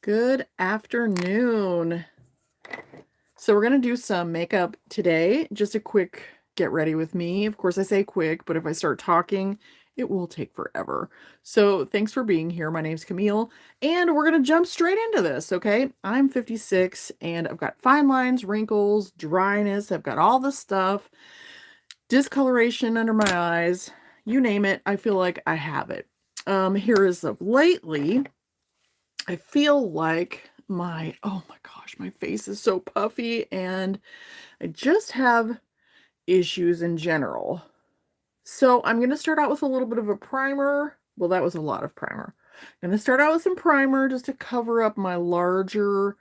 Good afternoon. So we're going to do some makeup today. Just a quick get ready with me. Of course, I say quick, but if I start talking, it will take forever. So thanks for being here. My name's Camille, and we're going to jump straight into this, okay? I'm 56, and I've got fine lines, wrinkles, dryness. I've got all the stuff, discoloration under my eyes. You name it, I feel like I have it. Here is of lately, I feel like oh my gosh, my face is so puffy and I just have issues in general. So I'm going to start out with a little bit of a primer. Well, that was a lot of primer. I'm going to start out with some primer just to cover up my larger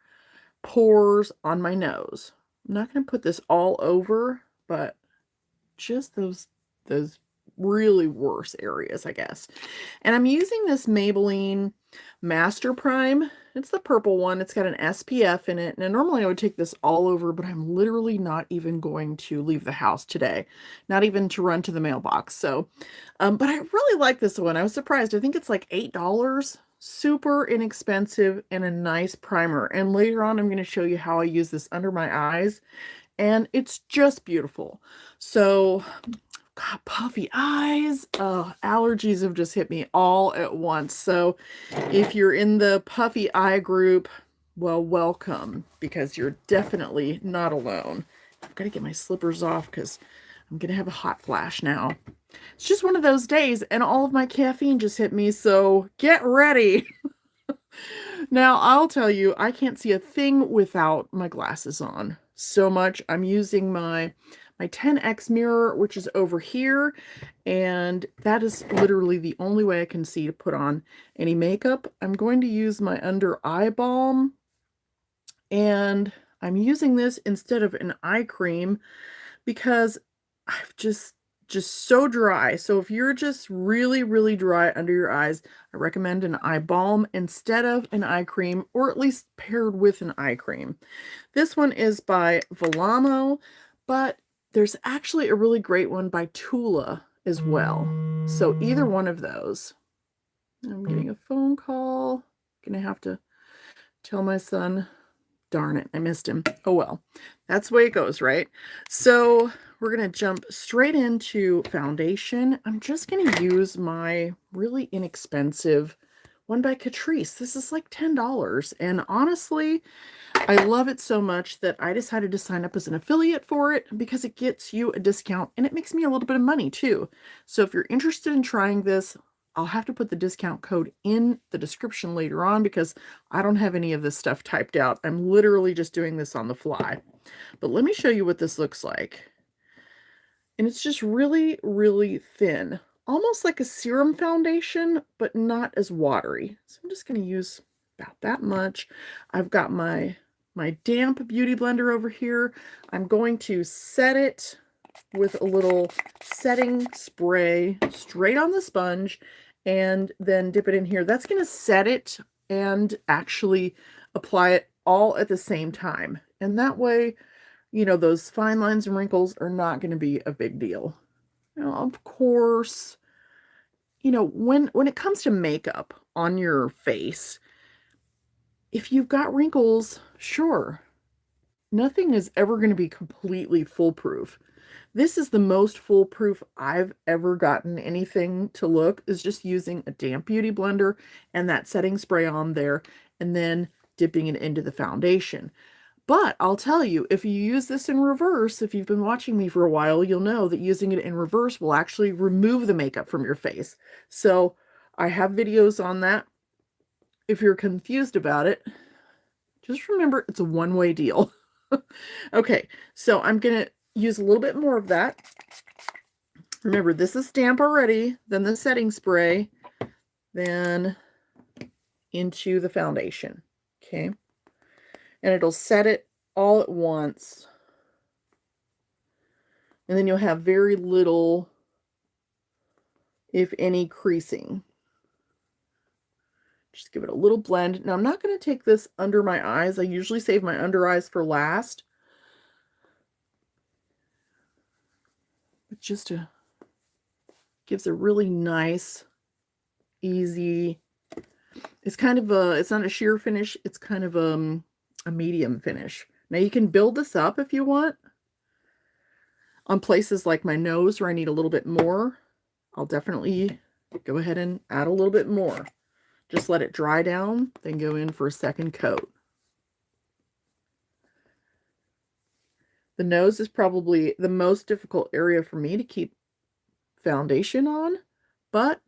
pores on my nose. I'm not going to put this all over, but just those really worse areas, I guess. And I'm using this Maybelline Master Prime. It's the purple one. It's got an SPF in it. Now, normally I would take this all over, but I'm literally not even going to leave the house today. Not even to run to the mailbox. So, but I really like this one. I was surprised. I think it's like $8. Super inexpensive and a nice primer. And later on, I'm going to show you how I use this under my eyes. And it's just beautiful. So, God, puffy eyes. Oh, allergies have just hit me all at once. So if you're in the puffy eye group, well, welcome, because you're definitely not alone. I've got to get my slippers off because I'm going to have a hot flash now. It's just one of those days, and all of my caffeine just hit me, so get ready. Now, I'll tell you, I can't see a thing without my glasses on. So much. I'm using my 10X mirror, which is over here, and that is literally the only way I can see to put on any makeup. I'm going to use my under eye balm, and I'm using this instead of an eye cream because I've just so dry. So if you're just really, really dry under your eyes, I recommend an eye balm instead of an eye cream, or at least paired with an eye cream. This one is by Volamo, but there's actually a really great one by Tula as well. So either one of those. I'm getting a phone call. Gonna have to tell my son. Darn it, I missed him. Oh well, that's the way it goes, right? So we're going to jump straight into foundation. I'm just going to use my really inexpensive one by Catrice. This is like $10. And honestly, I love it so much that I decided to sign up as an affiliate for it because it gets you a discount and it makes me a little bit of money too. So if you're interested in trying this, I'll have to put the discount code in the description later on because I don't have any of this stuff typed out. I'm literally just doing this on the fly. But let me show you what this looks like. And it's just really, really thin. Almost like a serum foundation, but not as watery. So I'm just going to use about that much. I've got my damp beauty blender over here. I'm going to set it with a little setting spray straight on the sponge and then dip it in here. That's going to set it and actually apply it all at the same time. And that way, you know, those fine lines and wrinkles are not going to be a big deal. Now, of course, you know, when it comes to makeup on your face, if you've got wrinkles, sure, nothing is ever going to be completely foolproof. This is the most foolproof I've ever gotten anything to look, is just using a damp beauty blender and that setting spray on there and then dipping it into the foundation. But I'll tell you, if you use this in reverse, if you've been watching me for a while, you'll know that using it in reverse will actually remove the makeup from your face. So I have videos on that. If you're confused about it, just remember it's a one-way deal. Okay, so I'm going to use a little bit more of that. Remember, this is damp already, then the setting spray, then into the foundation. Okay. And it'll set it all at once. And then you'll have very little, if any, creasing. Just give it a little blend. Now, I'm not going to take this under my eyes. I usually save my under eyes for last. But just gives a really nice, easy It's kind of it's not a sheer finish. It's kind of a medium finish. Now you can build this up if you want. On places like my nose where I need a little bit more, I'll definitely go ahead and add a little bit more. Just let it dry down, then go in for a second coat. The nose is probably the most difficult area for me to keep foundation on, but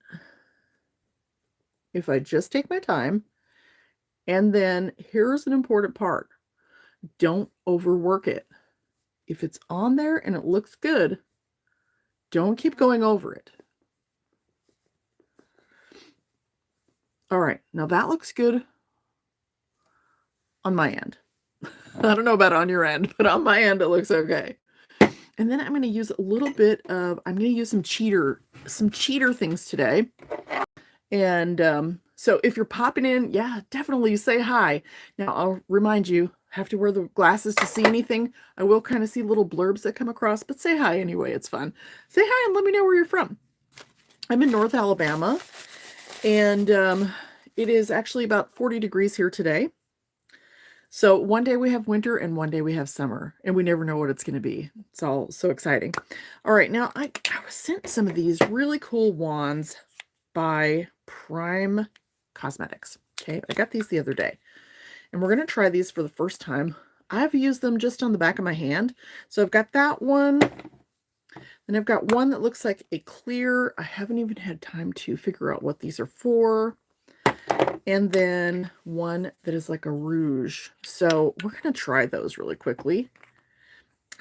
if I just take my time, and then here's an important part. Don't overwork it. If it's on there and it looks good, don't keep going over it. All right, now that looks good on my end. I don't know about on your end, but on my end it looks okay. And then I'm going to use a little bit of, I'm going to use some cheater things today. And so if you're popping in, yeah, definitely say hi. Now I'll remind you, have to wear the glasses to see anything. I will kind of see little blurbs that come across, but say hi anyway. It's fun. Say hi and let me know where you're from. I'm in North Alabama, and it is actually about 40 degrees here today. So one day we have winter and one day we have summer, and we never know what it's going to be. It's all so exciting. All right, now I was sent some of these really cool wands by Prime Cosmetics. Okay, I got these the other day, and we're going to try these for the first time. I've used them just on the back of my hand. So I've got that one. Then I've got one that looks like a clear. I haven't even had time to figure out what these are for. And then one that is like a rouge. So we're going to try those really quickly.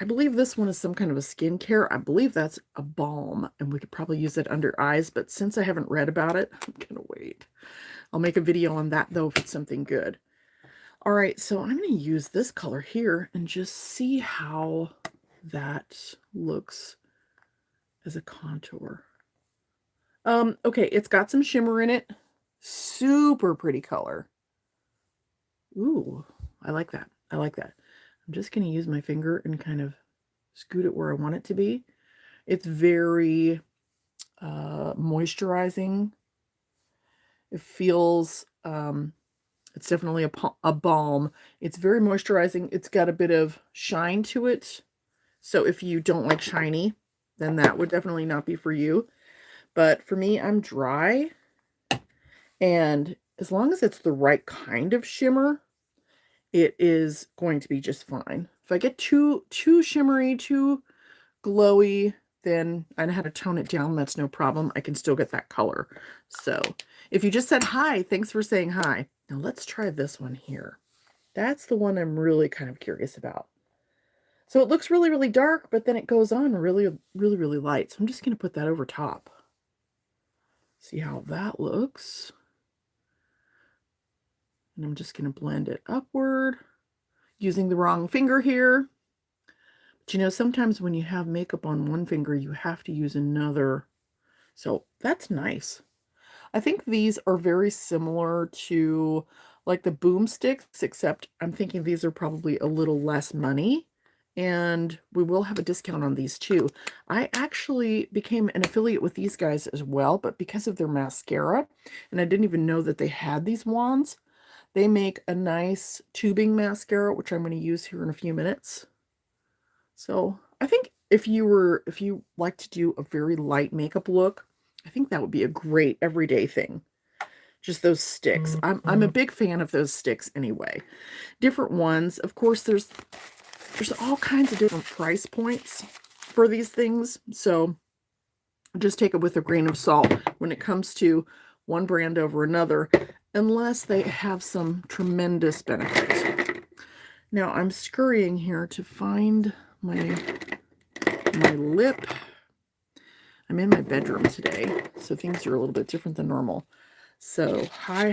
I believe this one is some kind of a skincare. I believe that's a balm, and we could probably use it under eyes. But since I haven't read about it, I'm going to wait. I'll make a video on that, though, if it's something good. All right, so I'm going to use this color here and just see how that looks as a contour. Okay, it's got some shimmer in it. Super pretty color. Ooh, I like that. I like that. I'm just going to use my finger and kind of scoot it where I want it to be. It's very moisturizing. It feels, it's definitely a balm. It's very moisturizing. It's got a bit of shine to it. So if you don't like shiny, then that would definitely not be for you. But for me, I'm dry. And as long as it's the right kind of shimmer, it is going to be just fine. If I get too shimmery, too glowy, then I know how to tone it down. That's no problem. I can still get that color. So if you just said hi, thanks for saying hi. Now let's try this one here. That's the one I'm really kind of curious about. So it looks really, really dark, but then it goes on really, really, really light. So I'm just going to put that over top. See how that looks. And I'm just going to blend it upward, using the wrong finger here. But you know, sometimes when you have makeup on one finger, you have to use another. So that's nice. I think these are very similar to like the boomsticks, except I'm thinking these are probably a little less money. And we will have a discount on these too. I actually became an affiliate with these guys as well, but because of their mascara, and I didn't even know that they had these wands. They make a nice tubing mascara, which I'm going to use here in a few minutes. So I think if you like to do a very light makeup look, I think that would be a great everyday thing. Just those sticks. I'm a big fan of those sticks anyway. Different ones. Of course, there's all kinds of different price points for these things. So just take it with a grain of salt when it comes to one brand over another, unless they have some tremendous benefits. Now I'm scurrying here to find my lip. I'm in my bedroom today, so things are a little bit different than normal. So hi.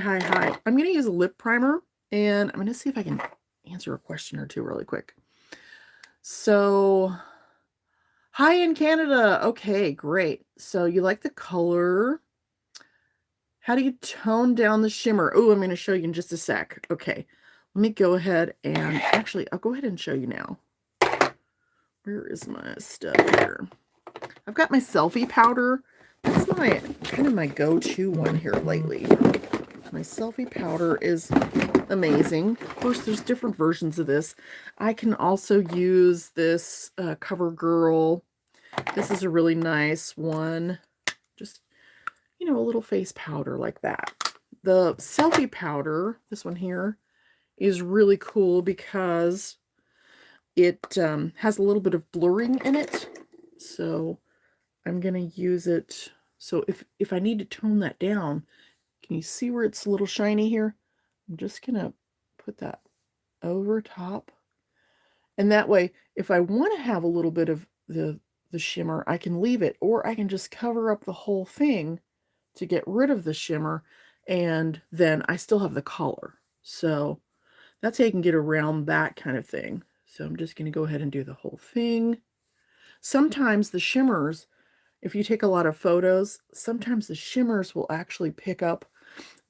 I'm going to use a lip primer, and I'm going to see if I can answer a question or two really quick. So hi in Canada. Okay, great. So you like the color. How do you tone down the shimmer? Oh, I'm going to show you in just a sec. Okay, let me go ahead and actually, I'll go ahead and show you now. Where is my stuff here? I've got my selfie powder. That's my kind of my go-to one here lately. My selfie powder is amazing. Of course, there's different versions of this. I can also use this CoverGirl. This is a really nice one. Just, you know, a little face powder like that. The selfie powder, this one here, is really cool because it has a little bit of blurring in it. So I'm going to use it. So if I need to tone that down, can you see where it's a little shiny here? I'm just going to put that over top. And that way, if I want to have a little bit of the shimmer, I can leave it, or I can just cover up the whole thing to get rid of the shimmer, and then I still have the color. So that's how you can get around that kind of thing. So I'm just going to go ahead and do the whole thing. Sometimes the shimmers, if you take a lot of photos, sometimes the shimmers will actually pick up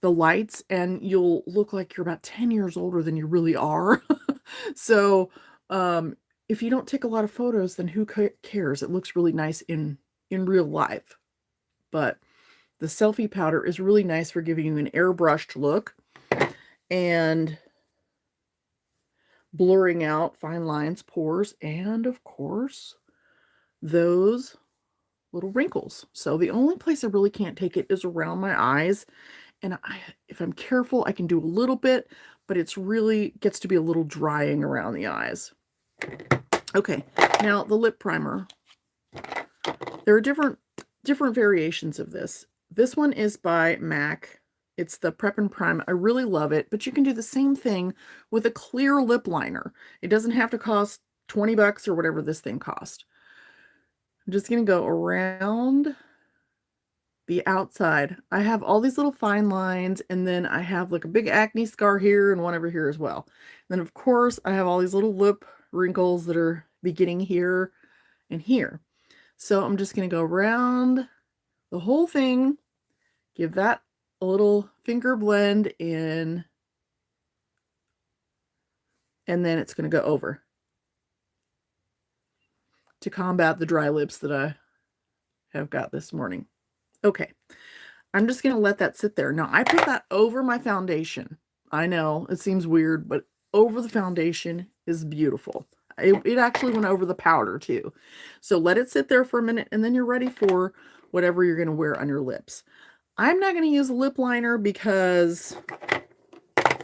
the lights and you'll look like you're about 10 years older than you really are. So if you don't take a lot of photos, then who cares? It looks really nice in real life. But the selfie powder is really nice for giving you an airbrushed look and blurring out fine lines, pores, and of course, those little wrinkles. So the only place I really can't take it is around my eyes. And if I'm careful, I can do a little bit, but it's really gets to be a little drying around the eyes. Okay, now the lip primer. There are different variations of this. This one is by MAC. It's the Prep and Prime. I really love it, but you can do the same thing with a clear lip liner. It doesn't have to cost 20 bucks or whatever this thing cost. I'm just going to go around the outside. I have all these little fine lines, and then I have like a big acne scar here and one over here as well. And then of course I have all these little lip wrinkles that are beginning here and here. So I'm just going to go around the whole thing, give that a little finger blend in, and then it's going to go over to combat the dry lips that I have got this morning. Okay, I'm just going to let that sit there. Now, I put that over my foundation. I know, it seems weird, but over the foundation is beautiful. It actually went over the powder, too. So let it sit there for a minute, and then you're ready for whatever you're going to wear on your lips. I'm not going to use a lip liner because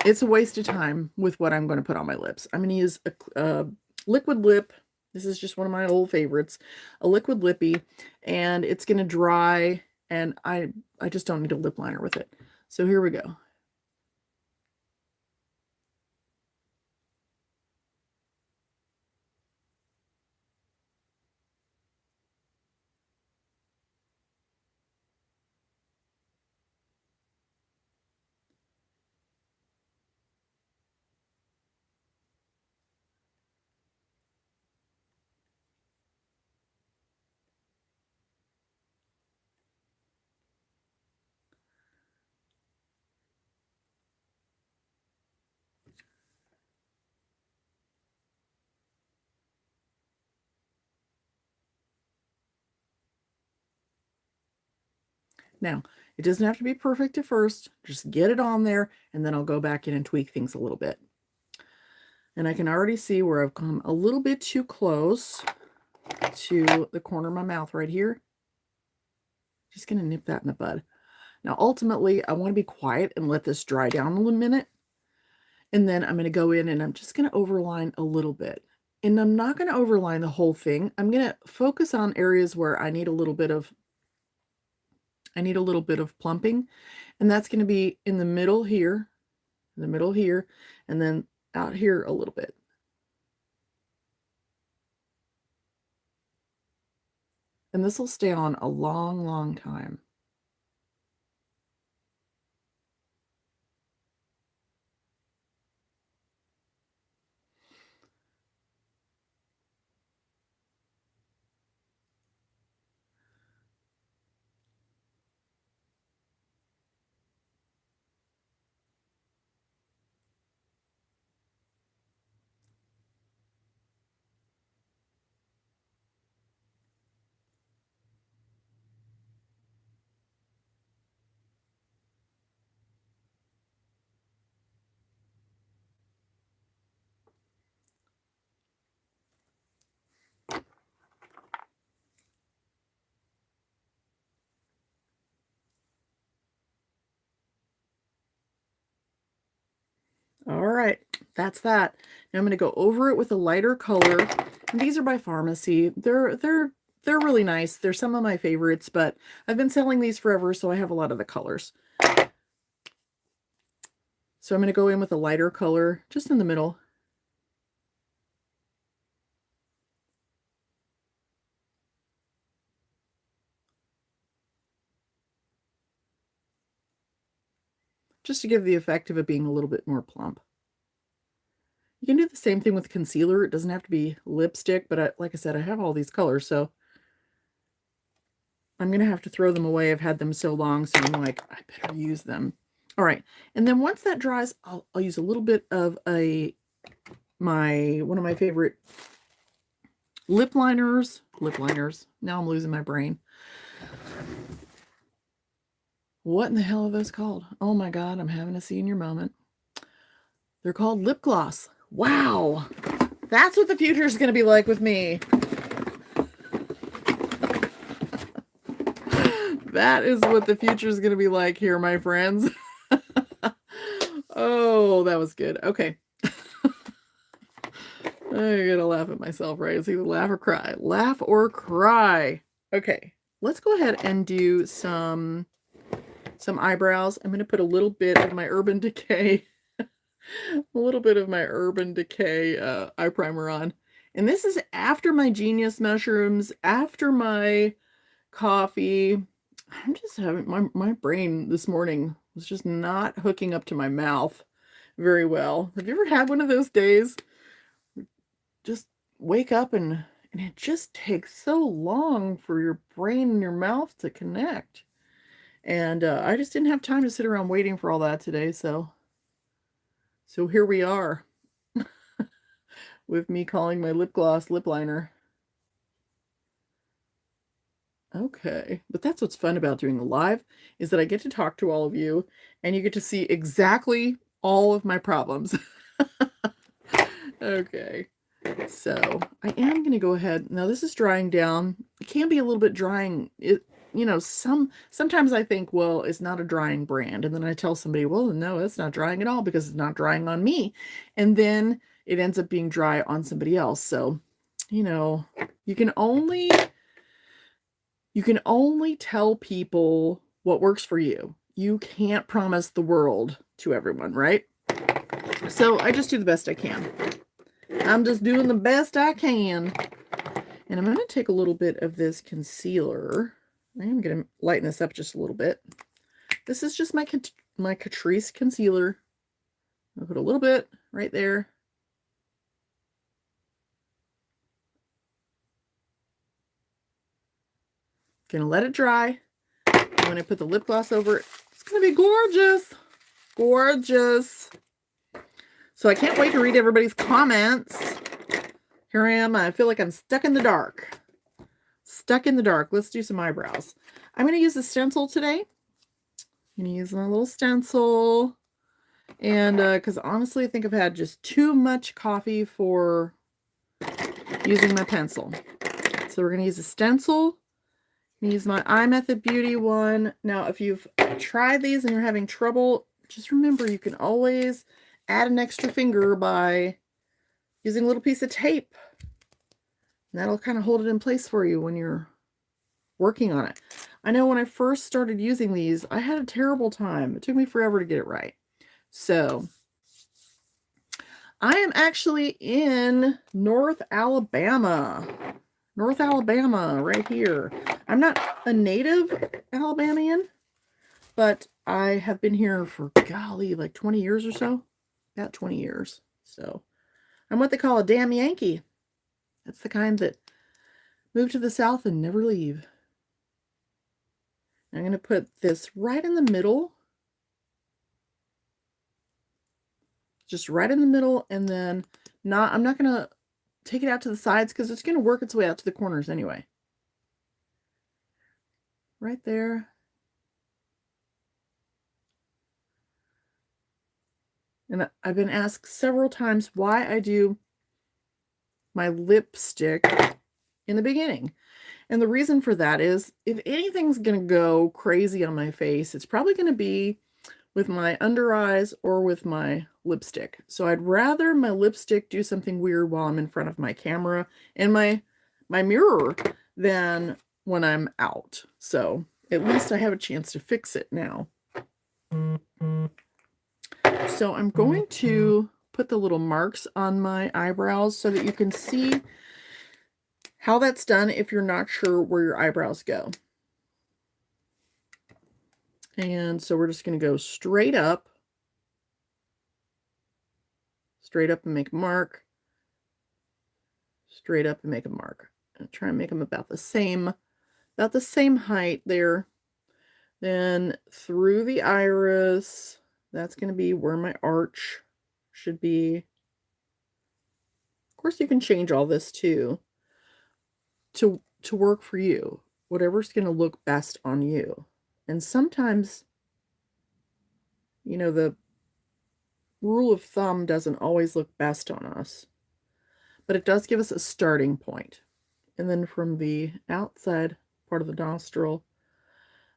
it's a waste of time with what I'm going to put on my lips. I'm going to use a liquid lip. This is just one of my old favorites, a liquid lippy, and it's going to dry, and I just don't need a lip liner with it. So here we go. Now, it doesn't have to be perfect at first. Just get it on there, and then I'll go back in and tweak things a little bit. And I can already see where I've come a little bit too close to the corner of my mouth right here. Just going to nip that in the bud. Now, ultimately, I want to be quiet and let this dry down a little minute. And then I'm going to go in and I'm just going to overline a little bit. And I'm not going to overline the whole thing. I'm going to focus on areas where I need a little bit of plumping. And that's going to be in the middle here, and then out here a little bit. And this will stay on a long, long time. All right, that's that. Now I'm going to go over it with a lighter color. And these are by Pharmacy. They're really nice. They're some of my favorites, but I've been selling these forever, so I have a lot of the colors. So I'm going to go in with a lighter color just in the middle. Just to give the effect of it being a little bit more plump. You can do the same thing with concealer. It doesn't have to be lipstick, but like I said, I have all these colors, so I'm going to have to throw them away. I've had them so long, so I'm like, I better use them. All right, and then once that dries, I'll use a little bit of one of my favorite lip liners. Now I'm losing my brain. What in the hell are those called? Oh my God, I'm having a senior moment. They're called lip gloss. Wow, that's what the future is going to be like with me. That is what the future is going to be like here, my friends. Oh, that was good. Okay. I gotta laugh at myself, right? It's either laugh or cry. Laugh or cry. Okay, let's go ahead and do some eyebrows. I'm gonna put a little bit of my Urban Decay, a little bit of my Urban Decay eye primer on. And this is after my Genius mushrooms, after my coffee. I'm just having my brain this morning was just not hooking up to my mouth very well. Have you ever had one of those days? Just wake up and it just takes so long for your brain and your mouth to connect. And I just didn't have time to sit around waiting for all that today. So here we are with me calling my lip gloss lip liner. Okay, but that's what's fun about doing a live is that I get to talk to all of you and you get to see exactly all of my problems. Okay, so I am going to go ahead. Now this is drying down. It can be a little bit drying. Sometimes I think, well, it's not a drying brand. And then I tell somebody, well, no, it's not drying at all because it's not drying on me. And then it ends up being dry on somebody else. So, you can only tell people what works for you. You can't promise the world to everyone, right? So I just do the best I can. I'm just doing the best I can. And I'm going to take a little bit of this concealer. I am going to lighten this up just a little bit. This is just my Catrice concealer. I'll put a little bit right there. Gonna let it dry. And when I put the lip gloss over it, it's gonna be gorgeous. Gorgeous. So I can't wait to read everybody's comments. Here I am. I feel like I'm stuck in the dark. Stuck in the dark. Let's do some eyebrows. I'm going to use a stencil today. I'm going to use my little stencil. And because honestly, I think I've had just too much coffee for using my pencil. So we're going to use a stencil. I'm going to use my Eye Method Beauty one. Now, if you've tried these and you're having trouble, just remember you can always add an extra finger by using a little piece of tape. And that'll kind of hold it in place for you when you're working on it. I know when I first started using these, I had a terrible time. It took me forever to get it right. So I am actually in North Alabama. North Alabama, right here. I'm not a native Alabamian, but I have been here for, golly, like 20 years or so. About 20 years. So I'm what they call a damn Yankee. That's the kind that move to the South and never leave. I'm going to put this right in the middle. Just right in the middle, and then I'm not going to take it out to the sides because it's going to work its way out to the corners anyway. Right there. And I've been asked several times why I do my lipstick in the beginning. And the reason for that is if anything's going to go crazy on my face, it's probably going to be with my under eyes or with my lipstick. So I'd rather my lipstick do something weird while I'm in front of my camera and my mirror than when I'm out. So at least I have a chance to fix it now. So I'm going to put the little marks on my eyebrows so that you can see how that's done if you're not sure where your eyebrows go. And so we're just going to go straight up and make a mark, straight up and make a mark. And try and make them about the same height there. Then through the iris, that's going to be where my arch should be. Of course, you can change all this too to work for you, whatever's going to look best on you. And sometimes, you know, the rule of thumb doesn't always look best on us, but it does give us a starting point. And then from the outside part of the nostril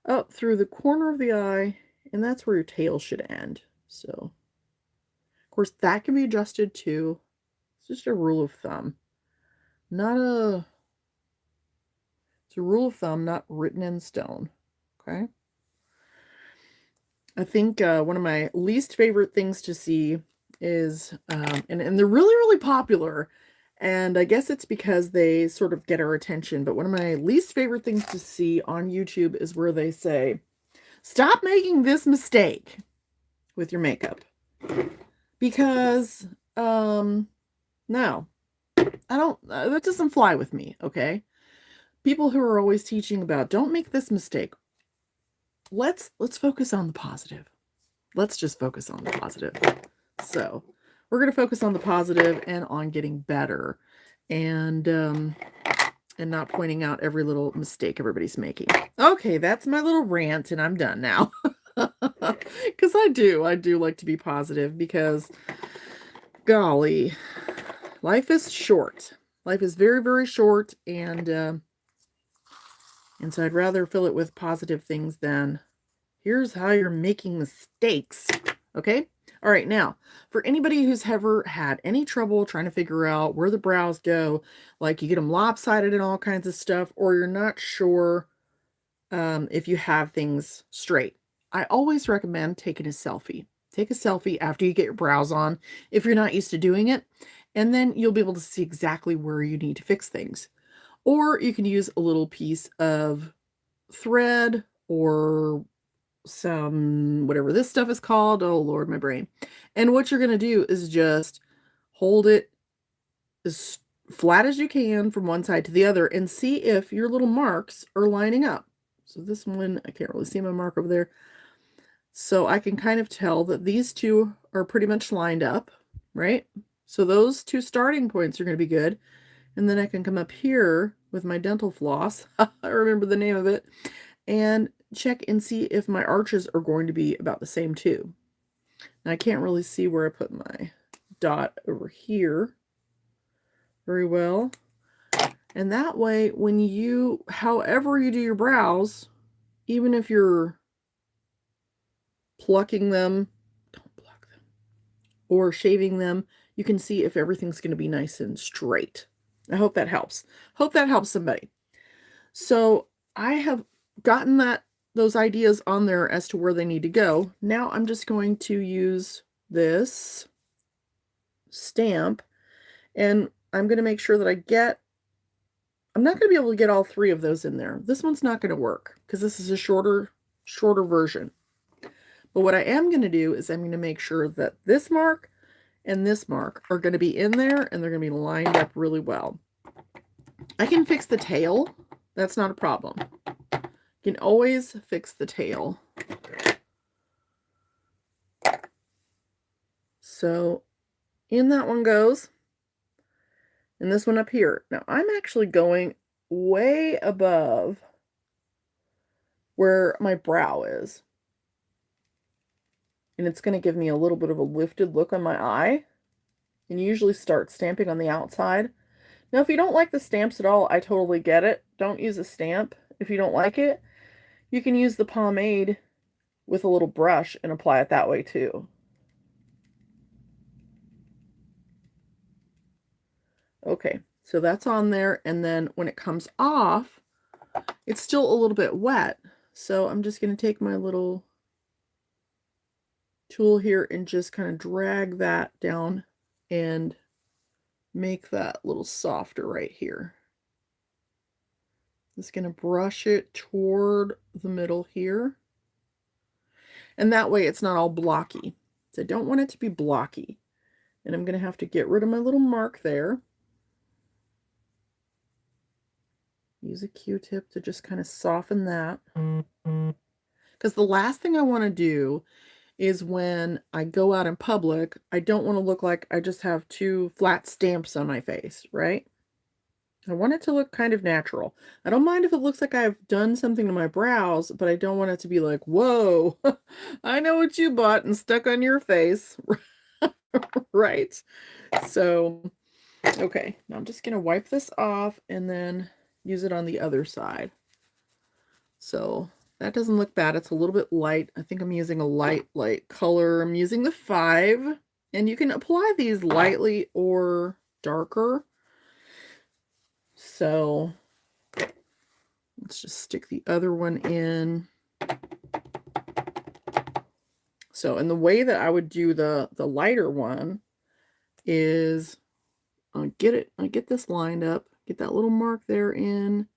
up through the corner of the eye, and that's where your tail should end. So, of course, that can be adjusted too. It's just a rule of thumb. It's a rule of thumb, not written in stone. Okay? I think one of my least favorite things to see is, and they're really, really popular, and I guess it's because they sort of get our attention, but one of my least favorite things to see on YouTube is where they say, stop making this mistake with your makeup. Because, no, I don't, that doesn't fly with me, okay? People who are always teaching about, don't make this mistake. Let's focus on the positive. Let's just focus on the positive. So we're going to focus on the positive and on getting better, and not pointing out every little mistake everybody's making. Okay, that's my little rant, and I'm done now. Because I do like to be positive, because golly, life is short. Life is very, very short, and so I'd rather fill it with positive things than here's how you're making mistakes. Okay? All right, now, for anybody who's ever had any trouble trying to figure out where the brows go, like you get them lopsided and all kinds of stuff, or you're not sure if you have things straight, I always recommend taking a selfie. Take a selfie after you get your brows on, if you're not used to doing it, and then you'll be able to see exactly where you need to fix things. Or you can use a little piece of thread or some, whatever this stuff is called. Oh, Lord, my brain. And what you're going to do is just hold it as flat as you can from one side to the other and see if your little marks are lining up. So this one, I can't really see my mark over there. So I can kind of tell that these two are pretty much lined up, right? So those two starting points are going to be good. And then I can come up here with my dental floss, I remember the name of it, and check and see if my arches are going to be about the same too. Now I can't really see where I put my dot over here very well. And that way, when you, however you do your brows, even if you're plucking them, don't pluck them, or shaving them, you can see if everything's going to be nice and straight. I hope that helps. Hope that helps somebody. So I have gotten those ideas on there as to where they need to go. Now I'm just going to use this stamp, and I'm going to make sure that I'm not going to be able to get all three of those in there. This one's not going to work because this is a shorter version. But what I am going to do is I'm going to make sure that this mark and this mark are going to be in there, and they're going to be lined up really well. I can fix the tail. That's not a problem. You can always fix the tail. So in that one goes. And this one up here. Now I'm actually going way above where my brow is. And it's going to give me a little bit of a lifted look on my eye. And you usually start stamping on the outside. Now, if you don't like the stamps at all, I totally get it. Don't use a stamp if you don't like it. You can use the pomade with a little brush and apply it that way too. Okay, so that's on there, and then when it comes off, it's still a little bit wet. So I'm just going to take my little tool here and just kind of drag that down and make that a little softer right here. Just going to brush it toward the middle here. And that way it's not all blocky. So I don't want it to be blocky. And I'm going to have to get rid of my little mark there. Use a Q-tip to just kind of soften that. Because the last thing I want to do is when I go out in public, I don't want to look like I just have two flat stamps on my face, right? I want it to look kind of natural. I don't mind if it looks like I've done something to my brows, but I don't want it to be like, whoa, I know what you bought and stuck on your face. Right? So, okay, now I'm just going to wipe this off and then use it on the other side. So that doesn't look bad. It's a little bit light. I think I'm using a light color. I'm using the 5, and you can apply these lightly or darker. So let's just stick the other one in. So, and the way that I would do the lighter one is I get this lined up, get that little mark there in,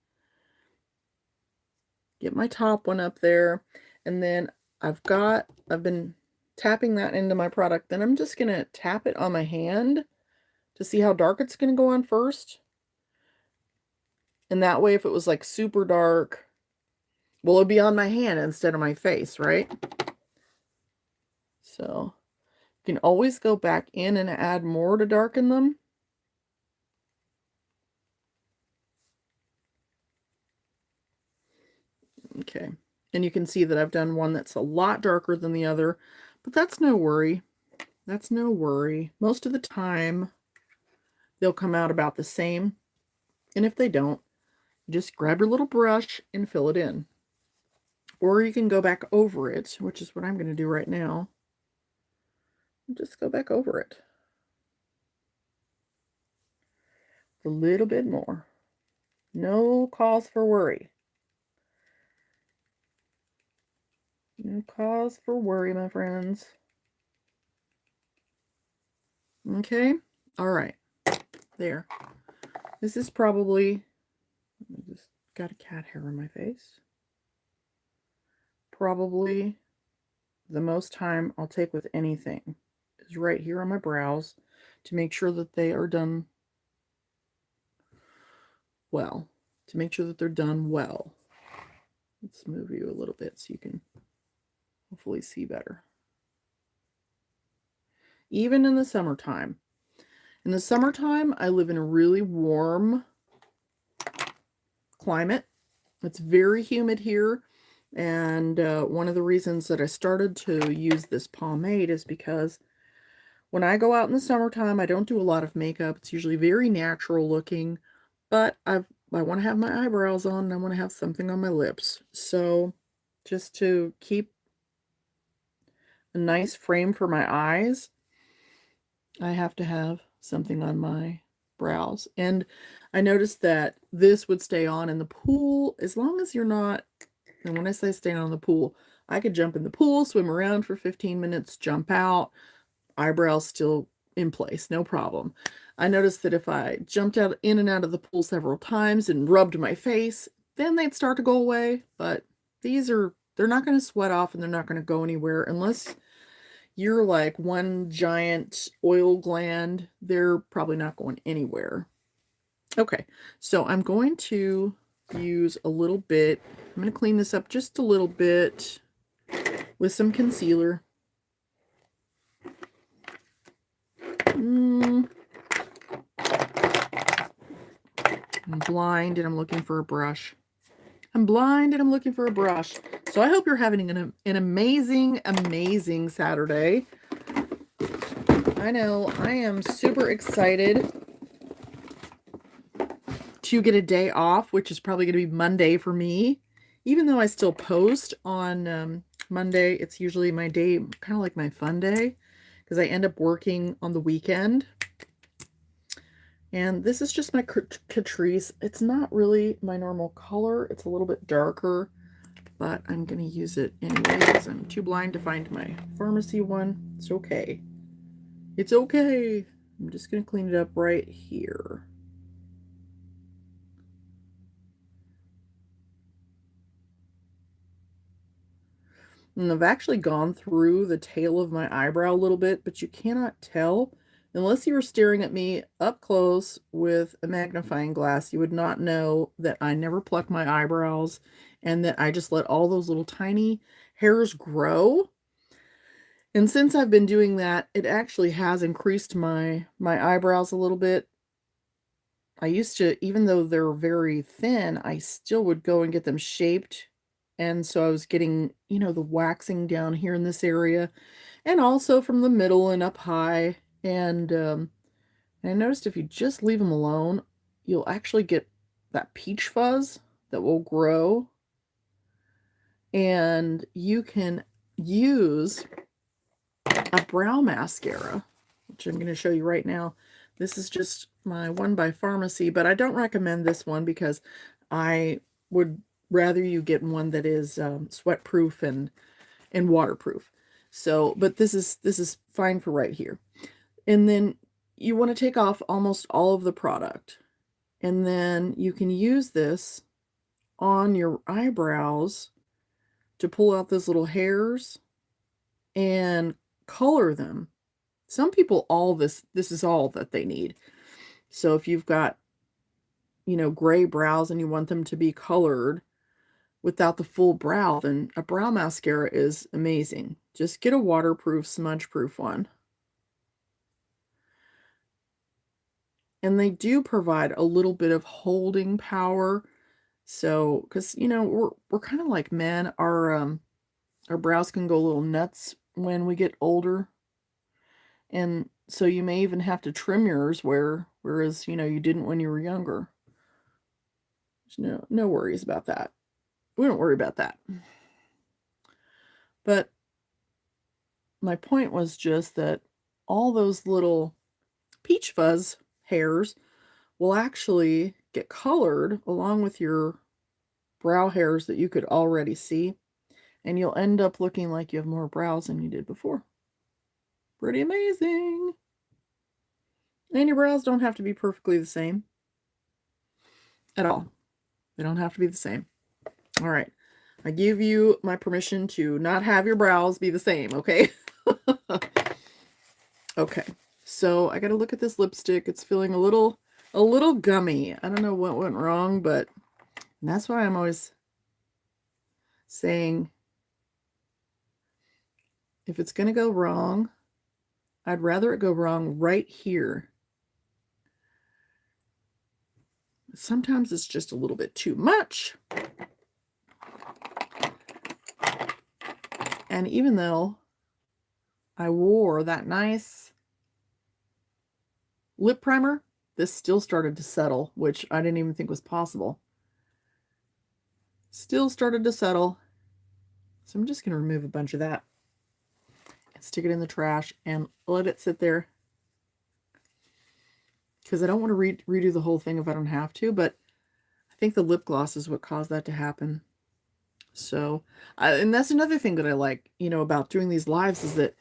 get my top one up there, and then I've been tapping that into my product. Then I'm just going to tap it on my hand to see how dark it's going to go on first. And that way, if it was like super dark, well, it'd be on my hand instead of my face, right? So you can always go back in and add more to darken them. Okay, and you can see that I've done one that's a lot darker than the other, but that's no worry. That's no worry. Most of the time, they'll come out about the same. And if they don't, just grab your little brush and fill it in. Or you can go back over it, which is what I'm going to do right now. Just go back over it a little bit more. No cause for worry. No cause for worry, my friends. Okay. All right. There. This is probably, I just got a cat hair on my face. Probably the most time I'll take with anything is right here on my brows to make sure that they are done well. To make sure that they're done well. Let's move you a little bit so you can hopefully see better. Even in the summertime. In the summertime, I live in a really warm climate. It's very humid here. And one of the reasons that I started to use this pomade is because when I go out in the summertime, I don't do a lot of makeup. It's usually very natural looking, but I want to have my eyebrows on and I want to have something on my lips. So just to keep a nice frame for my eyes, I have to have something on my brows. And I noticed that this would stay on in the pool as long as you're not, and when I say stay on the pool, I could jump in the pool, swim around for 15 minutes, jump out, eyebrows still in place, no problem. I noticed that if I jumped out in and out of the pool several times and rubbed my face, then they'd start to go away. But they're not going to sweat off and they're not going to go anywhere unless you're like one giant oil gland. They're probably not going anywhere. Okay, so I'm going to use a little bit. I'm going to clean this up just a little bit with some concealer. I'm blind and I'm looking for a brush. I'm blind and I'm looking for a brush. So I hope you're having an amazing, amazing Saturday. I know I am super excited to get a day off, which is probably going to be Monday for me, even though I still post on Monday. It's usually my day, kind of like my fun day, because I end up working on the weekend. And this is just my Catrice. It's not really my normal color. It's a little bit darker, but I'm going to use it anyways. I'm too blind to find my pharmacy one. It's okay. It's okay. I'm just going to clean it up right here. And I've actually gone through the tail of my eyebrow a little bit, but you cannot tell. Unless you were staring at me up close with a magnifying glass, you would not know that I never pluck my eyebrows and that I just let all those little tiny hairs grow. And since I've been doing that, it actually has increased my eyebrows a little bit. I used to, even though they're very thin, I still would go and get them shaped. And so I was getting, you know, the waxing down here in this area and also from the middle and up high. And I noticed if you just leave them alone, you'll actually get that peach fuzz that will grow. And you can use a brow mascara, which I'm going to show you right now. This is just my one by Pharmacy, but I don't recommend this one because I would rather you get one that is sweat proof and waterproof. So, but this is fine for right here. And then you want to take off almost all of the product. And then you can use this on your eyebrows to pull out those little hairs and color them. Some people, this is all that they need. So if you've got, you know, gray brows and you want them to be colored without the full brow, then a brow mascara is amazing. Just get a waterproof, smudge-proof one. And they do provide a little bit of holding power. So, because, you know, we're kind of like men. Our brows can go a little nuts when we get older. And so you may even have to trim yours whereas, you know, you didn't when you were younger. There's no worries about that. We don't worry about that. But my point was just that all those little peach fuzz hairs will actually get colored along with your brow hairs that you could already see. And you'll end up looking like you have more brows than you did before. Pretty amazing. And your brows don't have to be perfectly the same at all. They don't have to be the same. All right. I give you my permission to not have your brows be the same, okay? Okay. So I got to look at this lipstick. It's feeling a little gummy. I don't know what went wrong, but that's why I'm always saying if it's going to go wrong, I'd rather it go wrong right here. Sometimes it's just a little bit too much. And even though I wore that nice lip primer, this still started to settle, which I didn't even think was possible. Still started to settle. So I'm just going to remove a bunch of that and stick it in the trash and let it sit there. Because I don't want to redo the whole thing if I don't have to, but I think the lip gloss is what caused that to happen. So, and that's another thing that I like, you know, about doing these lives is that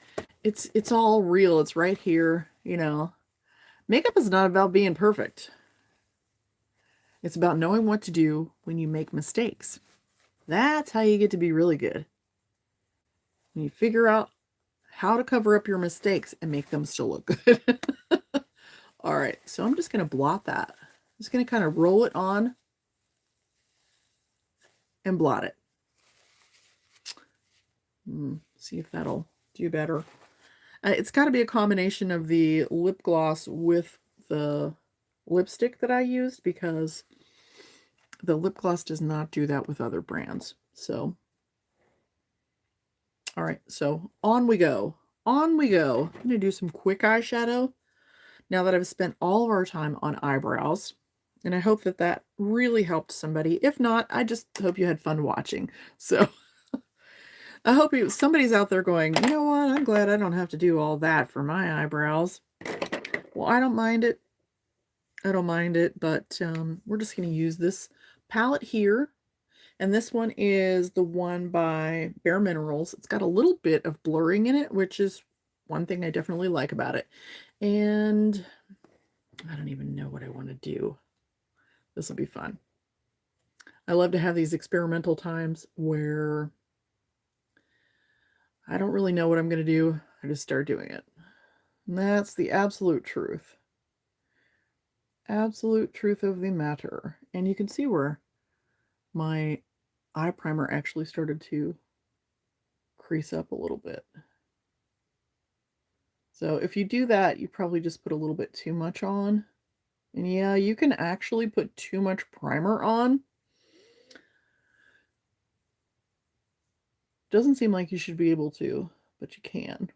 it's all real. It's right here, you know. Makeup is not about being perfect. It's about knowing what to do when you make mistakes. That's how you get to be really good. When you figure out how to cover up your mistakes and make them still look good. All right, so I'm just going to blot that. I'm just going to kind of roll it on and blot it. See if that'll do better. It's got to be a combination of the lip gloss with the lipstick that I used because the lip gloss does not do that with other brands. So, all right, so on we go. On we go. I'm going to do some quick eyeshadow now that I've spent all of our time on eyebrows. And I hope that that really helped somebody. If not, I just hope you had fun watching. So I hope somebody's out there going, you know what? I'm glad I don't have to do all that for my eyebrows. Well, I don't mind it. I don't mind it, but we're just going to use this palette here. And this one is the one by Bare Minerals. It's got a little bit of blurring in it, which is one thing I definitely like about it. And I don't even know what I want to do. This will be fun. I love to have these experimental times where I don't really know what I'm going to do. I just start doing it. And that's the absolute truth. Absolute truth of the matter. And you can see where my eye primer actually started to crease up a little bit. So if you do that, you probably just put a little bit too much on. And yeah, you can actually put too much primer on. Doesn't seem like you should be able to, but you can.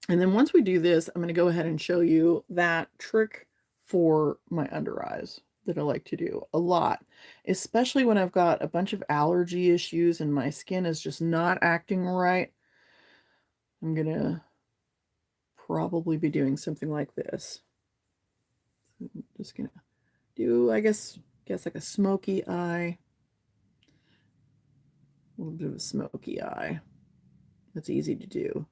And then once we do this, I'm going to go ahead and show you that trick for my under eyes that I like to do a lot, especially when I've got a bunch of allergy issues and my skin is just not acting right. I'm going to probably be doing something like this. So I'm just going to do, I guess like a smoky eye. A little bit of a smoky eye. That's easy to do.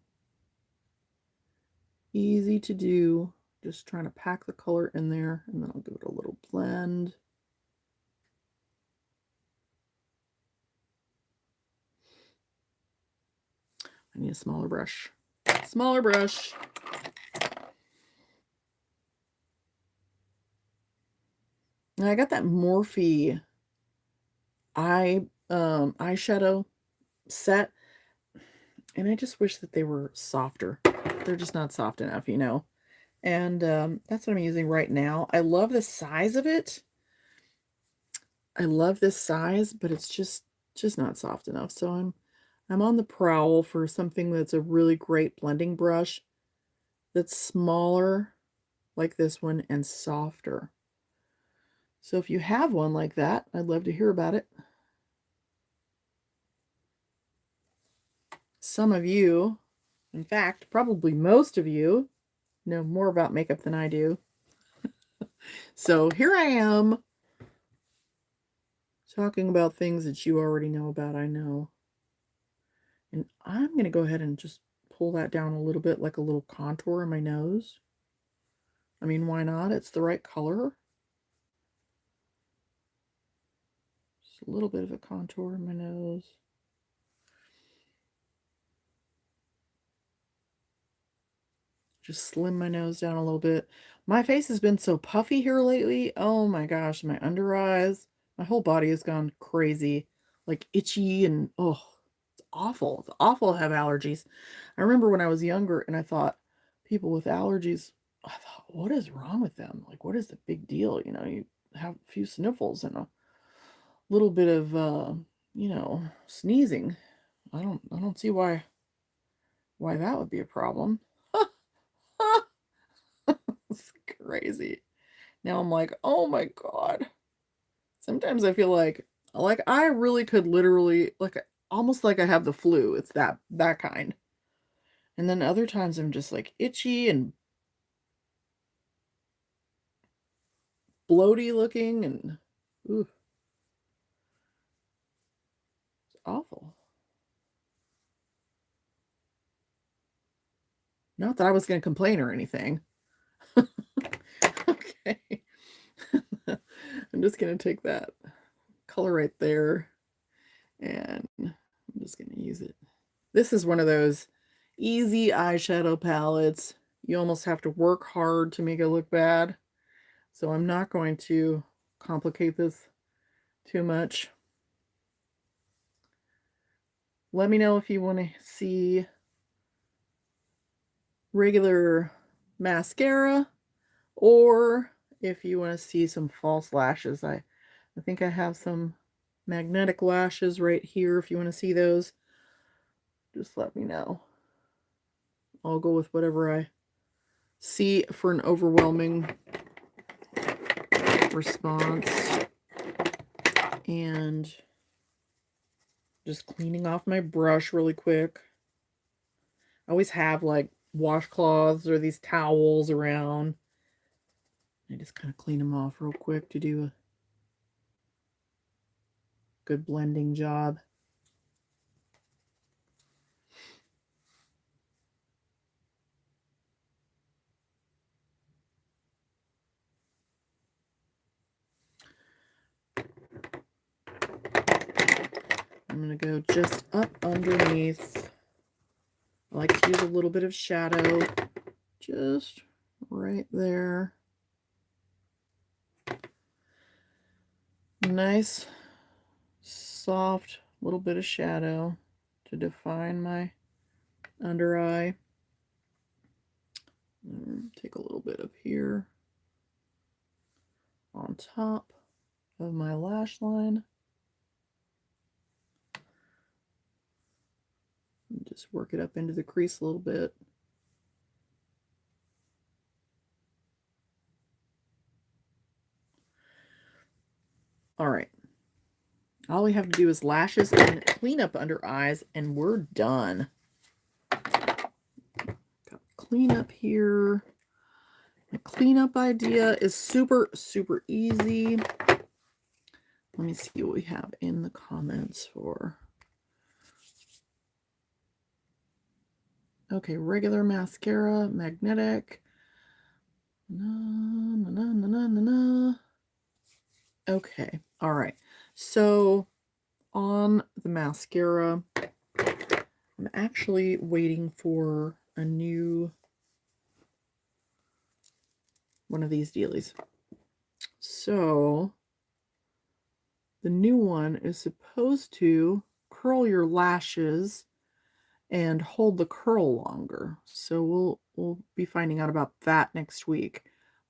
Easy to do. Just trying to pack the color in there, and then I'll give it a little blend. I need a smaller brush. Smaller brush. And I got that Morphe eyeshadow set, and I just wish that they were softer. They're just not soft enough, you know. And that's what I'm using right now. I love the size of it. I love this size, but it's just not soft enough. So I'm on the prowl for something that's a really great blending brush that's smaller like this one and softer. So if you have one like that, I'd love to hear about it. Some of you, in fact, probably most of you, know more about makeup than I do. So here I am talking about things that you already know about, I know. And I'm going to go ahead and just pull that down a little bit, like a little contour in my nose. I mean, why not? It's the right color. Just a little bit of a contour in my nose. Just slim my nose down a little bit. My face has been so puffy here lately. Oh my gosh, my under eyes, my whole body has gone crazy, like itchy, and oh, it's awful. It's awful to have allergies. I remember when I was younger and I thought people with allergies, I thought, what is wrong with them? Like, what is the big deal? You know, you have a few sniffles and a little bit of, you know, sneezing. I don't see why that would be a problem. It's crazy. Now I'm like, oh my God. Sometimes I feel like I really could literally, like, almost like I have the flu. It's that kind. And then other times I'm just like itchy and bloaty looking, and ooh, it's awful. Not that I was going to complain or anything. Okay. I'm just going to take that color right there, and I'm just going to use it. This is one of those easy eyeshadow palettes. You almost have to work hard to make it look bad. So I'm not going to complicate this too much. Let me know if you want to see regular mascara or if you want to see some false lashes. I think I have some magnetic lashes right here. If you want to see those, just let me know. I'll go with whatever I see for an overwhelming response. And Just cleaning off my brush really quick. I always have like washcloths or these towels around. I just kind of clean them off real quick to do a good blending job. I'm going to go just up underneath. I like to use a little bit of shadow just right there. Nice, soft little bit of shadow to define my under eye. Take a little bit up here on top of my lash line. And just work it up into the crease a little bit. All right. All we have to do is lashes and clean up under eyes, and we're done. Got clean up here. The cleanup idea is super, super easy. Let me see what we have in the comments for. Okay, regular mascara, magnetic. Okay, all right. So on the mascara, I'm actually waiting for a new one of these dealies. So the new one is supposed to curl your lashes and hold the curl longer. So we'll be finding out about that next week.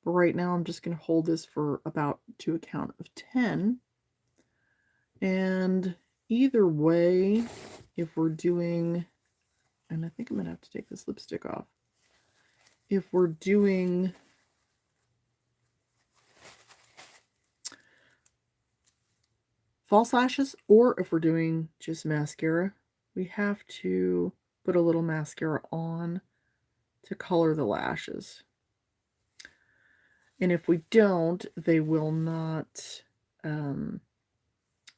But right now I'm just going to hold this for about to a count of 10. And either way, if we're doing, and I think I'm going to have to take this lipstick off. If we're doing false lashes or if we're doing just mascara, we have to put a little mascara on to color the lashes. And if we don't, they will not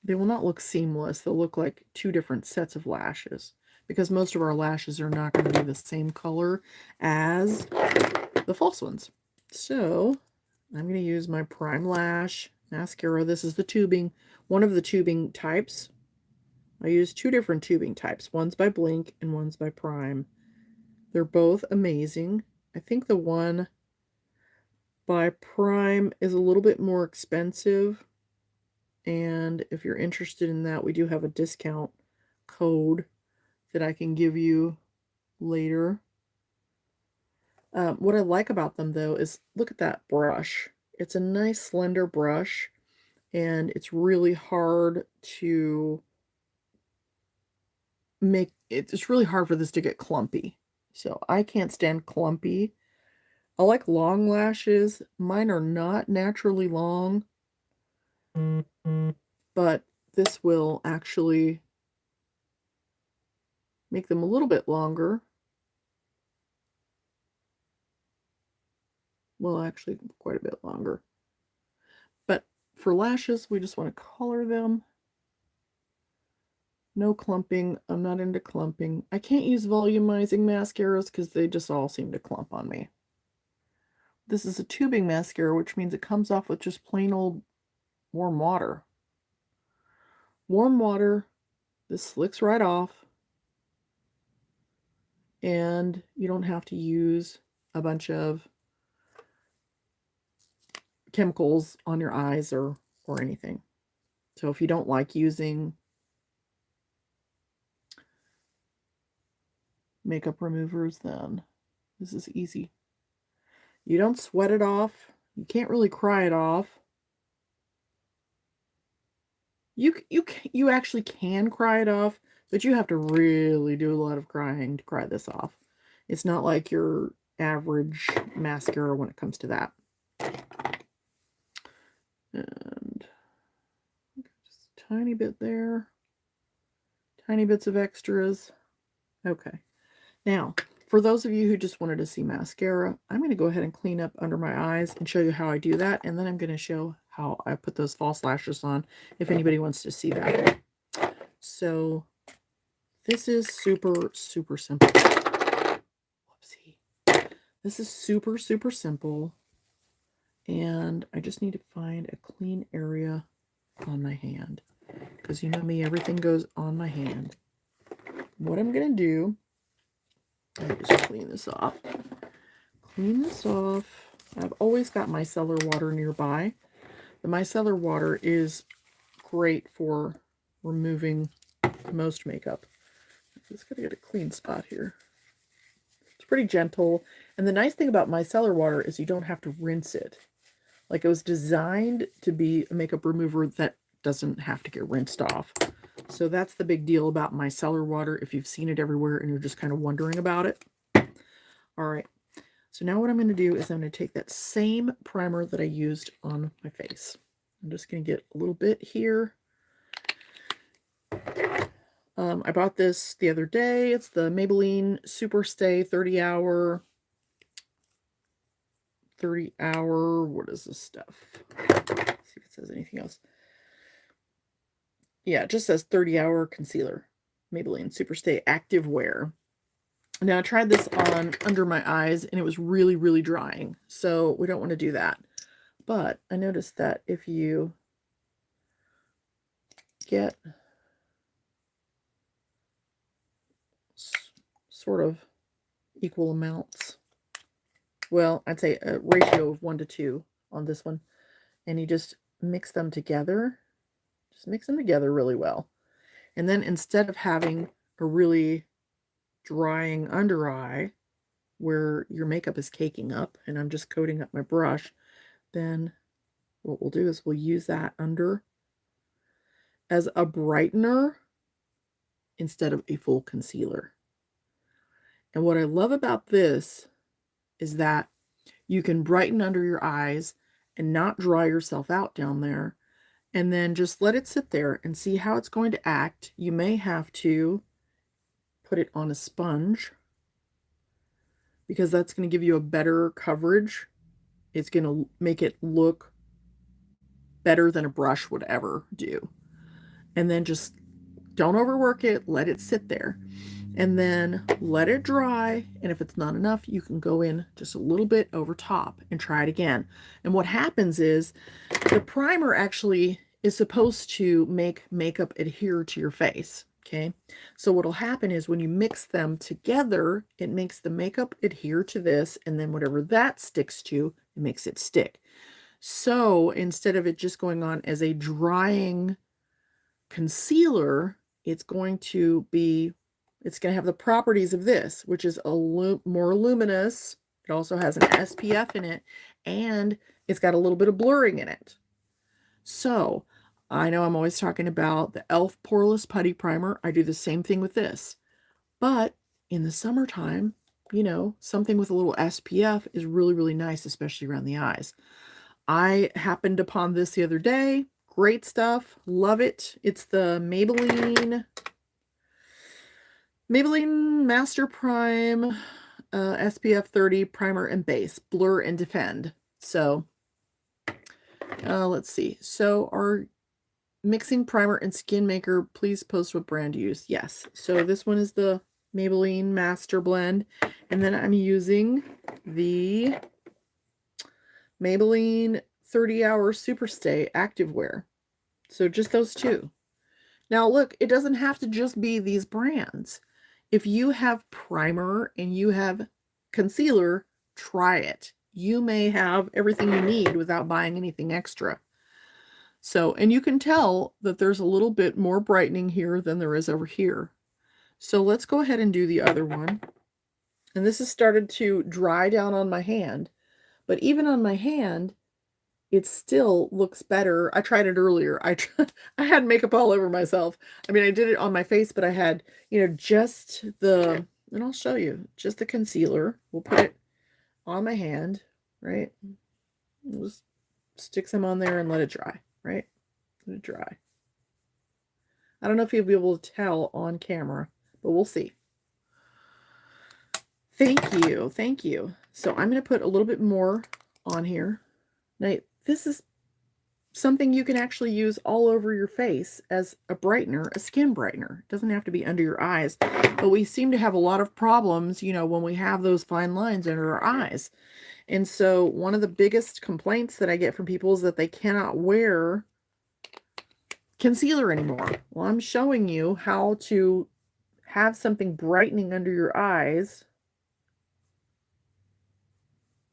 look seamless. They'll look like two different sets of lashes because most of our lashes are not going to be the same color as the false ones. So I'm going to use my Prime Lash mascara. This is the tubing, one of the tubing types. I use two different tubing types. One's by Blink and one's by Prime. They're both amazing. I think the one by Prime is a little bit more expensive. And if you're interested in that, we do have a discount code that I can give you later. What I like about them, though, is look at that brush. It's a nice slender brush, and it's really hard to make. It's really hard for this to get clumpy. So I can't stand clumpy. I like long lashes. Mine are not naturally long, but this will actually make them a little bit longer. Well, actually, quite a bit longer. But for lashes, we just want to color them. No clumping. I'm not into clumping. I can't use volumizing mascaras because they just all seem to clump on me. This is a tubing mascara, which means it comes off with just plain old warm water. Warm water, this slicks right off. And you don't have to use a bunch of chemicals on your eyes or anything. So if you don't like using makeup removers, then this is easy. You don't sweat it off. You can't really cry it off. You actually can cry it off, but you have to really do a lot of crying to cry this off. It's not like your average mascara when it comes to that. And just a tiny bit there. Tiny bits of extras. Okay. Now, for those of you who just wanted to see mascara, I'm going to go ahead and clean up under my eyes and show you how I do that. And then I'm going to show how I put those false lashes on if anybody wants to see that. So this is super, super simple. Whoopsie. This is super, super simple. And I just need to find a clean area on my hand. Because you know me, everything goes on my hand. What I'm going to do, let me just clean this off. Clean this off. I've always got micellar water nearby. The micellar water is great for removing most makeup. Just gotta get a clean spot here. It's pretty gentle. And the nice thing about micellar water is you don't have to rinse it. Like, it was designed to be a makeup remover that doesn't have to get rinsed off. So that's the big deal about micellar water if you've seen it everywhere and you're just kind of wondering about it. All right. So now what I'm going to do is I'm going to take that same primer that I used on my face. I'm just going to get a little bit here. I bought this the other day. It's the Maybelline Superstay 30-hour, what is this stuff? Let's see if it says anything else. Yeah, it just says 30-hour concealer. Maybelline Superstay Active Wear. Now, I tried this on under my eyes, and it was really, really drying. So we don't want to do that. But I noticed that if you get sort of equal amounts, well, I'd say a ratio of 1 to 2 on this one, and you just mix them together, just mix them together really well. And then instead of having a really drying under eye where your makeup is caking up and I'm just coating up my brush, then what we'll do is we'll use that under as a brightener instead of a full concealer. And what I love about this is that you can brighten under your eyes and not dry yourself out down there, and then just let it sit there and see how it's going to act. You may have to put it on a sponge because that's going to give you a better coverage. It's going to make it look better than a brush would ever do. And then just don't overwork it. Let it sit there. And then let it dry. And if it's not enough, you can go in just a little bit over top and try it again. And what happens is the primer actually is supposed to make makeup adhere to your face. Okay. So what'll happen is when you mix them together, it makes the makeup adhere to this. And then whatever that sticks to, it makes it stick. So instead of it just going on as a drying concealer, it's going to have the properties of this, which is more luminous. It also has an SPF in it, and it's got a little bit of blurring in it. So I know I'm always talking about the e.l.f. Poreless Putty Primer. I do the same thing with this. But in the summertime, you know, something with a little SPF is really, really nice, especially around the eyes. I happened upon this the other day. Great stuff. Love it. It's the Maybelline Master Prime SPF 30 Primer and Base. Blur and Defend. So, let's see. So, our mixing primer and skin maker, please post what brand you use. Yes. So, this one is the Maybelline Master Blend. And then I'm using the Maybelline 30-hour Superstay Activewear. So just those two. Now look, it doesn't have to just be these brands. If you have primer and you have concealer, try it. You may have everything you need without buying anything extra. So, and you can tell that there's a little bit more brightening here than there is over here. So let's go ahead and do the other one. And this has started to dry down on my hand. But even on my hand, it still looks better. I tried it earlier. I had makeup all over myself. I mean, I did it on my face, but I had, you know, just and I'll show you, just the concealer. We'll put it on my hand, right? We'll just stick some on there and let it dry, right? Let it dry. I don't know if you'll be able to tell on camera, but we'll see. Thank you. Thank you. So I'm going to put a little bit more on here. Now, this is something you can actually use all over your face as a brightener, a skin brightener. It doesn't have to be under your eyes, but we seem to have a lot of problems, you know, when we have those fine lines under our eyes. And so one of the biggest complaints that I get from people is that they cannot wear concealer anymore. Well, I'm showing you how to have something brightening under your eyes.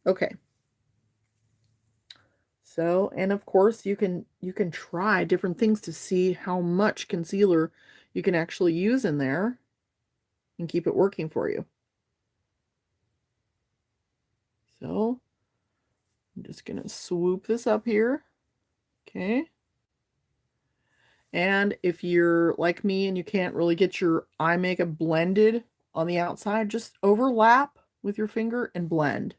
Okay. So, and of course you can try different things to see how much concealer you can actually use in there and keep it working for you. So, I'm just going to swoop this up here. Okay. And if you're like me and you can't really get your eye makeup blended on the outside, just overlap with your finger and blend.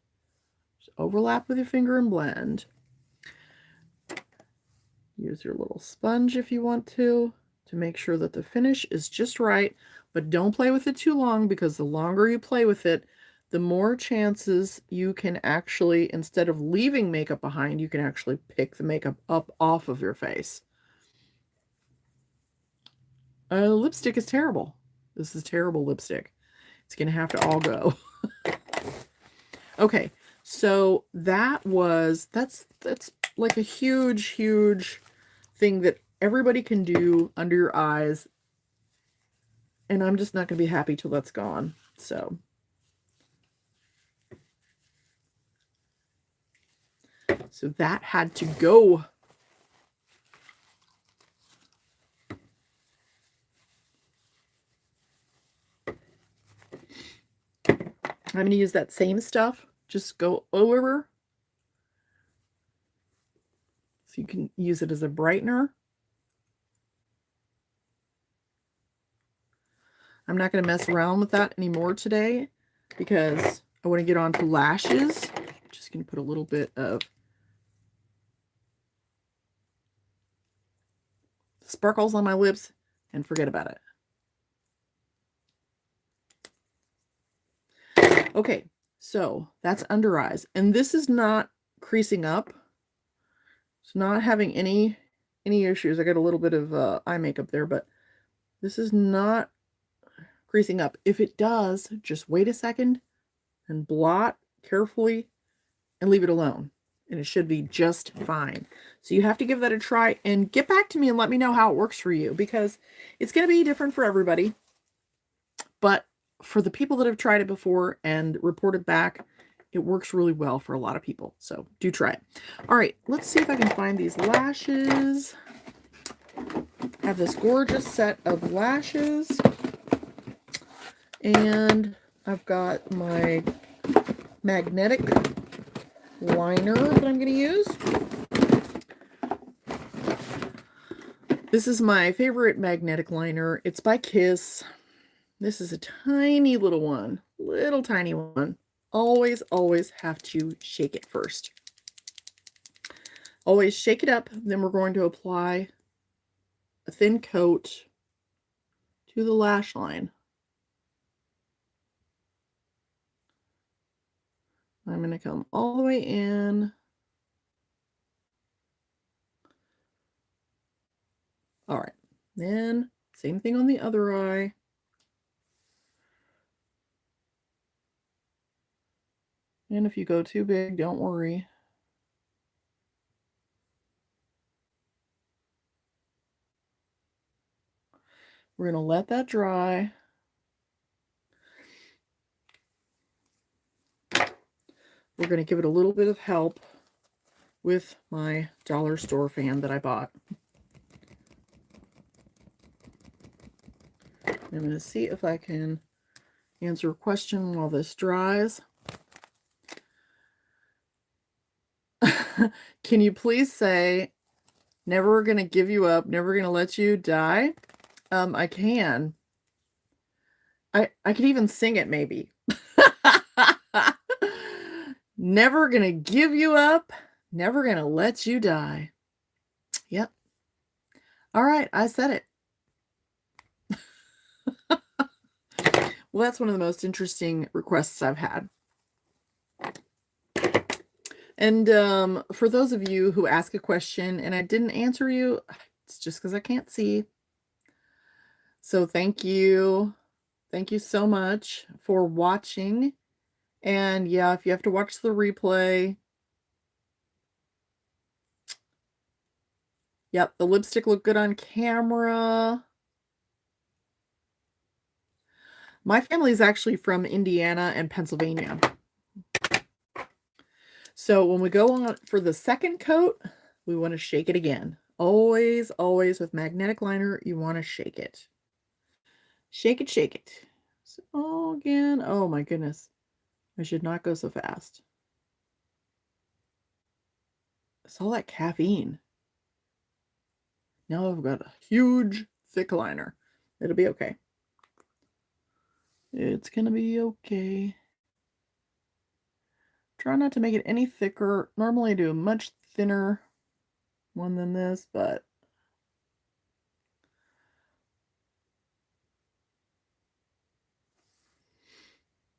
Just overlap with your finger and blend. Use your little sponge if you want to make sure that the finish is just right, but don't play with it too long, because the longer you play with it, the more chances you can actually, instead of leaving makeup behind, you can actually pick the makeup up off of your face. Lipstick is terrible. This is terrible lipstick. It's going to have to all go. Okay, so that's like a huge thing that everybody can do under your eyes, and I'm just not going to be happy till that's gone. So that had to go. I'm going to use that same stuff, just go over, so you can use it as a brightener. I'm not going to mess around with that anymore today, because I want to get on to lashes. I'm just going to put a little bit of sparkles on my lips and forget about it. Okay, so that's under eyes, and this is not creasing up. It's not having any issues. I got a little bit of eye makeup there, but this is not creasing up. If it does, just wait a second and blot carefully and leave it alone, and it should be just fine. So you have to give that a try and get back to me and let me know how it works for you, because it's going to be different for everybody. But for the people that have tried it before and reported back, it works really well for a lot of people. So do try it. All right, let's see if I can find these lashes. I have this gorgeous set of lashes, and I've got my magnetic liner that I'm going to use. This is my favorite magnetic liner. It's by Kiss. This is a tiny little one, little tiny one. Always have to shake it first. Always shake it up. Then we're going to apply a thin coat to the lash line. I'm going to come all the way in. All right. Then same thing on the other eye. And if you go too big, don't worry. We're going to let that dry. We're going to give it a little bit of help with my dollar store fan that I bought. I'm going to see if I can answer a question while this dries. Can you please say, never gonna give you up, never gonna let you die? I can. I could even sing it maybe. Never gonna give you up, never gonna let you die. Yep. All right, I said it. Well, that's one of the most interesting requests I've had. And for those of you who ask a question and I didn't answer you, it's just because I can't see. So thank you. Thank you so much for watching. And yeah, if you have to watch the replay. Yep, the lipstick looked good on camera. My family is actually from Indiana and Pennsylvania. So when we go on for the second coat, we want to shake it again. Always, always with magnetic liner, you want to shake it. Shake it, shake it. So again, oh my goodness. I should not go so fast. It's all that caffeine. Now I've got a huge thick liner. It'll be okay. It's gonna be okay. Try not to make it any thicker. Normally I do a much thinner one than this, but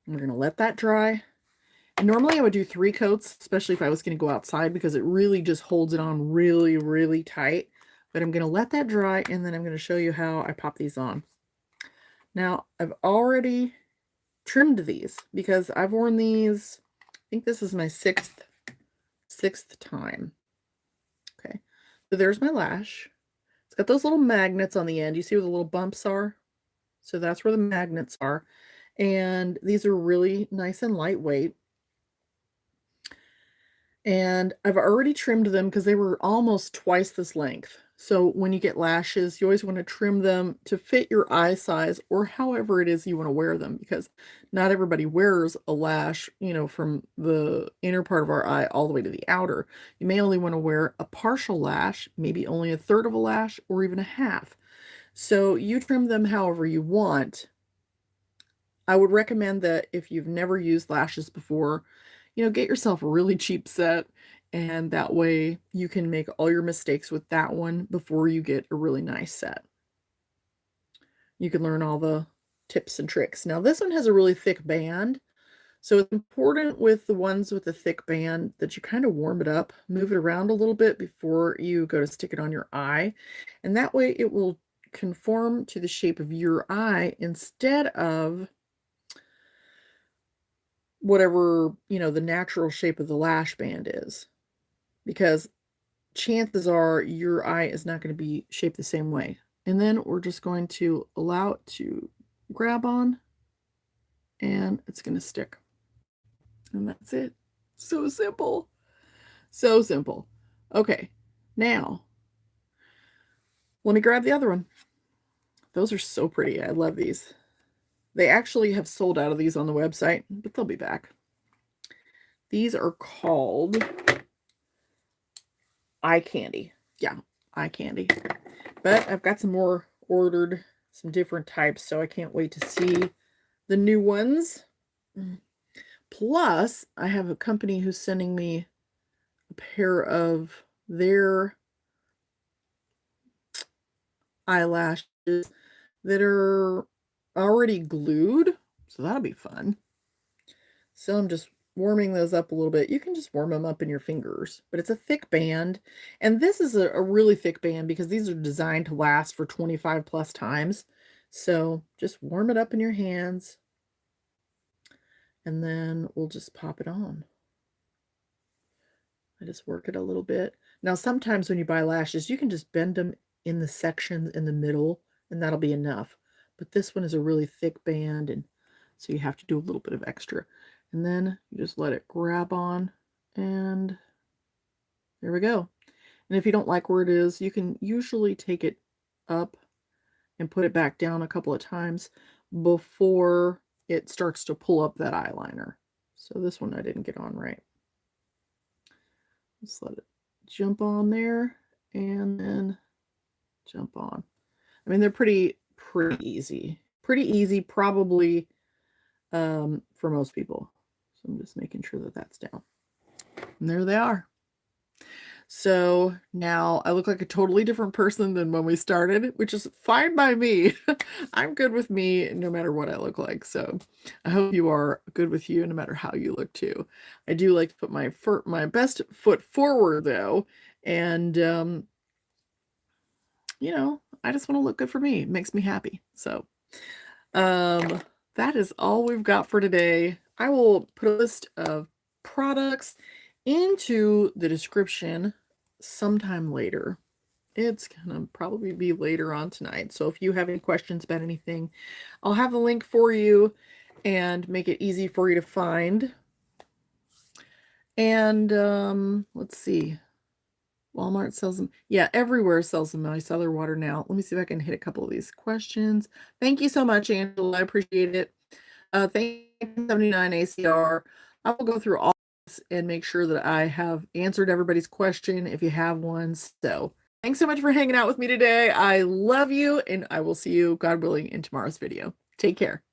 we're gonna let that dry. And normally I would do 3 coats, especially if I was gonna go outside, because it really just holds it on really, really tight. But I'm gonna let that dry, and then I'm gonna show you how I pop these on. Now, I've already trimmed these because I've worn these, I think this is my sixth time. Okay, so there's my lash. It's got those little magnets on the end. You see where the little bumps are? So that's where the magnets are. And these are really nice and lightweight. And I've already trimmed them because they were almost twice this length. So when you get lashes, you always want to trim them to fit your eye size or however it is you want to wear them, because not everybody wears a lash, from the inner part of our eye all the way to the outer. You may only want to wear a partial lash, maybe only a third of a lash, or even a half. So you trim them however you want. I would recommend that if you've never used lashes before, get yourself a really cheap set, and that way you can make all your mistakes with that one before you get a really nice set. You can learn all the tips and tricks. Now, this one has a really thick band, so it's important with the ones with the thick band that you kind of warm it up, move it around a little bit before you go to stick it on your eye, and that way it will conform to the shape of your eye instead of whatever, the natural shape of the lash band is, because chances are your eye is not going to be shaped the same way. And then we're just going to allow it to grab on, and it's going to stick. And that's it. So simple. So simple. Okay, now let me grab the other one. Those are so pretty. I love these. They actually have sold out of these on the website, but they'll be back. These are called eye candy. Yeah, eye candy. But I've got some more ordered, some different types, so I can't wait to see the new ones. Plus, I have a company who's sending me a pair of their eyelashes that are already glued, so that'll be fun. So I'm just warming those up a little bit. You can just warm them up in your fingers, but it's a thick band. And this is a really thick band because these are designed to last for 25 plus times. So just warm it up in your hands, and then we'll just pop it on. I just work it a little bit. Now, sometimes when you buy lashes, you can just bend them in the sections in the middle, and that'll be enough. But this one is a really thick band, and so you have to do a little bit of extra. And then you just let it grab on, and there we go. And if you don't like where it is, you can usually take it up and put it back down a couple of times before it starts to pull up that eyeliner. So this one I didn't get on right. Just let it jump on there and then jump on. I mean, they're pretty easy. Pretty easy, probably, for most people. So I'm just making sure that that's down. And there they are. So now I look like a totally different person than when we started, which is fine by me. I'm good with me no matter what I look like. So I hope you are good with you no matter how you look too. I do like to put my best foot forward though. And I just want to look good for me. It makes me happy. So that is all we've got for today. I will put a list of products into the description sometime later. It's gonna probably be later on tonight. So if you have any questions about anything, I'll have the link for you and make it easy for you to find. And let's see. Walmart sells them. Yeah, everywhere sells them micellar water now. Let me see if I can hit a couple of these questions. Thank you so much, Angela. I appreciate it. Thank you, 79 ACR. I will go through all this and make sure that I have answered everybody's question if you have one. So thanks so much for hanging out with me today. I love you, and I will see you, God willing, in tomorrow's video. Take care.